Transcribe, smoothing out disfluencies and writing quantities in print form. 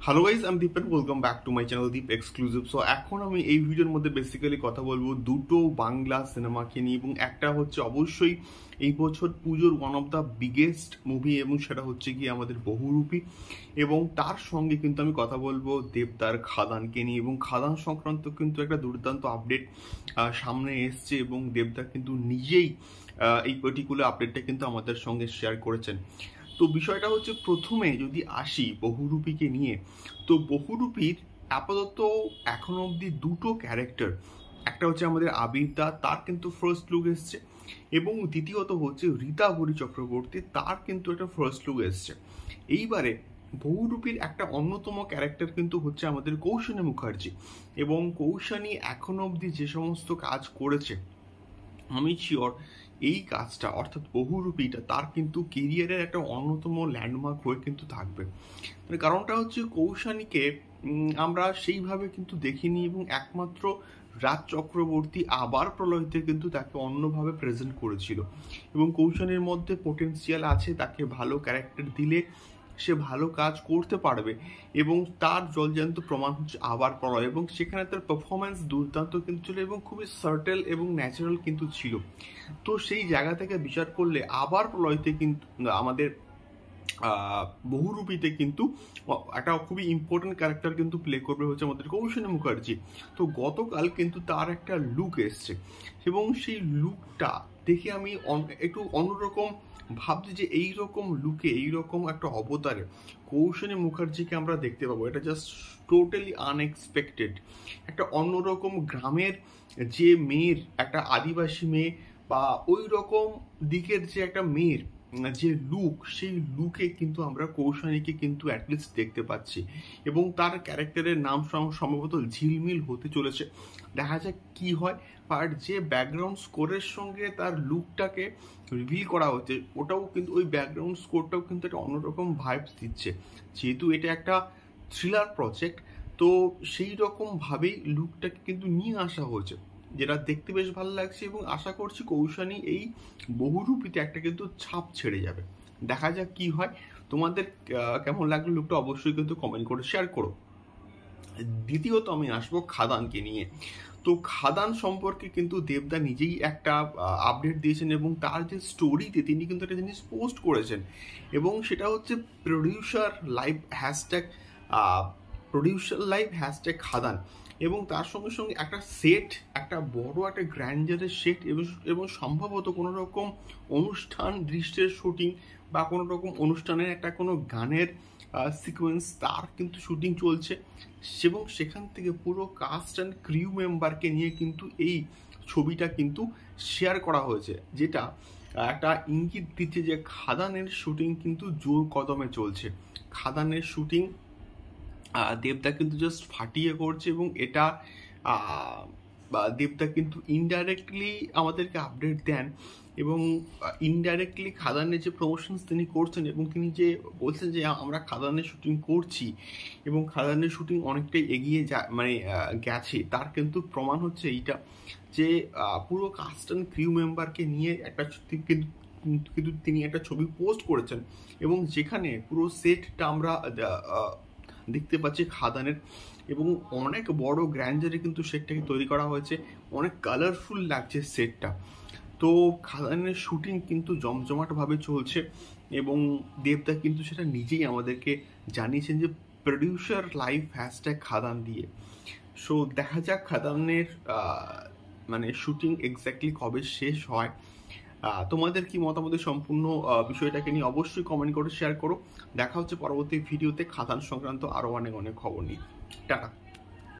Hello guys, আমি Deep and welcome back to my channel Deep exclusive. So এখন আমি এই ভিডিওর মধ্যে বেসিক্যালি কথা বলবো দুটো বাংলা সিনেমাকে নিয়ে, এবং একটা হচ্ছে অবশ্যই এই বছর পুজোর one of the biggest movie, এবং সেটা হচ্ছে কি আমাদের বহুরূপী। এবং তার সঙ্গে কিন্তু আমি কথা বলবো দেবদার খাদানকে নিয়ে, এবং খাদান সংক্রান্ত কিন্তু একটা দুর্দান্ত আপডেট সামনে এসছে, এবং দেবদা কিন্তু নিজেই এই পার্টিকুলার আপডেটটা কিন্তু আমাদের সঙ্গে শেয়ার করেছেন। তো বিষয়টা হচ্ছে, প্রথমে যদি আসি বহুরূপীকে নিয়ে, তো বহুরূপীর আপাতত এখনো অবধি দুটো ক্যারেক্টার, একটা হচ্ছে আমাদের আবির দা, তার কিন্তু ফার্স্ট লুক এসছে, এবং দ্বিতীয়ত হচ্ছে রীতাভরি চক্রবর্তী, তার কিন্তু একটা ফার্স্ট লুক এসছে। এইবারে বহুরূপীর একটা অন্যতম ক্যারেক্টার কিন্তু হচ্ছে আমাদের কৌশানী মুখার্জি, এবং কৌশানী এখনো অবধি যে সমস্ত কাজ করেছে, আমি শিওর এই কাজটা অর্থাৎ বহুরূপীটা তার কিন্তু কেরিয়ারের একটা অন্যতম ল্যান্ডমার্ক হয়ে কিন্তু থাকবে। মানে কারণটা হচ্ছে কৌশানীকে আমরা সেইভাবে কিন্তু দেখিনি, এবং একমাত্র রাজ চক্রবর্তী আবার প্রলয়তে কিন্তু তাকে অন্যভাবে প্রেজেন্ট করেছিল, এবং কৌশানীর মধ্যে পোটেন্সিয়াল আছে, তাকে ভালো ক্যারেক্টার দিলে সে ভালো কাজ করতে পারবে, এবং তার জলজান্ত প্রমাণ হচ্ছে আবার প্রলয়, এবং সেখানে তার পারফরমেন্স দুর্দান্ত কিন্তু ছিল, এবং খুবই সার্টেল এবং ন্যাচারাল কিন্তু ছিল। তো সেই জায়গা থেকে বিচার করলে আবার প্রলয়তে কিন্তু আমাদের বহুরূপীতে কিন্তু একটা খুবই ইম্পর্টেন্ট ক্যারেক্টার কিন্তু প্লে করবে হচ্ছে আমাদের কৌশানী মুখার্জি। তো গতকাল কিন্তু তার একটা লুক এসছে, এবং সেই লুকটা দেখে আমি একটু অন্যরকম ভাবছি যে এইরকম লুকে এইরকম একটা অবতারে কৌশানী মুখার্জিকে আমরা দেখতে পাবো, এটা জাস্ট টোটালি আনএক্সপেক্টেড। একটা অন্যরকম গ্রামের যে মেয়ের, একটা আদিবাসী মেয়ে বা ওই রকম দিকের যে একটা মেয়ের যে লুক, সেই লুকে কিন্তু আমরা কৌশানীকে কিন্তু অ্যাটলিস্ট দেখতে পাচ্ছি, এবং তার ক্যারেক্টারের নাম সম্ভবত ঝিলমিল হতে চলেছে। দেখা যাক কি হয়। আর যে ব্যাকগ্রাউন্ড স্কোরের সঙ্গে তার লুকটাকে রিভিল করা হচ্ছে, ওটাও কিন্তু ওই ব্যাকগ্রাউন্ড স্কোরটাও কিন্তু একটা অন্যরকম ভাইবস দিচ্ছে, যেহেতু এটা একটা থ্রিলার প্রজেক্ট। তো সেই রকমভাবেই লুকটাকে কিন্তু নিয়ে আসা হয়েছে, যেটা দেখতে বেশ ভালো লাগছে, এবং আশা করছি কৌশানী এই বহুরূপীতে একটা কিন্তু ছাপ ছেড়ে যাবে। দেখা যাক কি হয়। তোমাদের কেমন লাগলো লুকটা অবশ্যই কিন্তু কমেন্ট করে শেয়ার করো। দ্বিতীয়ত আমি আসবো খাদানকে নিয়ে। তো খাদান সম্পর্কে কিন্তু দেবদা নিজেই একটা আপডেট দিয়েছেন, এবং তার যে স্টোরিতে তিনি কিন্তু একটা জিনিস পোস্ট করেছেন, এবং সেটা হচ্ছে প্রডিউসার লাইভ হ্যাশট্যাগ খাদান, এবং তার সঙ্গে সঙ্গে একটা সেট, একটা বড় একটা গ্র্যান্ডারের সেট, এবং সম্ভবত কোনো রকম অনুষ্ঠান দৃশ্যের শুটিং বা কোনো রকম অনুষ্ঠানের একটা কোনো গানের সিকোয়েন্স, তার কিন্তু শুটিং চলছে, এবং সেখান থেকে পুরো কাস্ট অ্যান্ড ক্রিউ মেম্বারকে নিয়ে কিন্তু এই ছবিটা কিন্তু শেয়ার করা হয়েছে, যেটা একটা ইঙ্গিত দিচ্ছে যে খাদানের শুটিং কিন্তু জোর কদমে চলছে। খাদানের শুটিং দেবদা কিন্তু জাস্ট ফাটিয়ে করছে, এবং এটা দেবদা কিন্তু ইনডাইরেক্টলি আমাদেরকে আপডেট দেন, এবং ইনডাইরেক্টলি খাদানের যে প্রমোশনস তিনি করছেন, এবং তিনি যে বলছেন যে আমরা খাদানের শুটিং করছি, এবং খাদানের শুটিং অনেকটাই এগিয়ে গেছে, তার কিন্তু প্রমাণ হচ্ছে এইটা যে পুরো কাস্ট অ্যান্ড ক্রিউ মেম্বারকে নিয়ে একটা কিন্তু তিনি একটা ছবি পোস্ট করেছেন, এবং যেখানে পুরো সেটটা আমরা দেখতে পাচ্ছি খাদানের, এবং অনেক বড় গ্র্যান্ডারে কিন্তু সেটটাকে তৈরি করা হয়েছে, অনেক কালারফুল লাগছে সেটটা। তো খাদানের শুটিং কিন্তু জমজমাটভাবে চলছে, এবং দেবদা কিন্তু সেটা নিজেই আমাদেরকে জানিয়েছেন যে প্রডিউসার লাইভ হ্যাশট্যাগ খাদান দিয়ে। সো দেখা যাক খাদানের শুটিং এক্স্যাক্টলি কবে শেষ হয়। তোমাদের কি মতামত সম্পূর্ণ বিষয়টাকে নিয়ে অবশ্যই কমেন্ট করে শেয়ার করো। দেখা হচ্ছে পরবর্তী ভিডিওতে খাদান সংক্রান্ত আরো অনেক অনেক খবর নিয়ে। টাটা।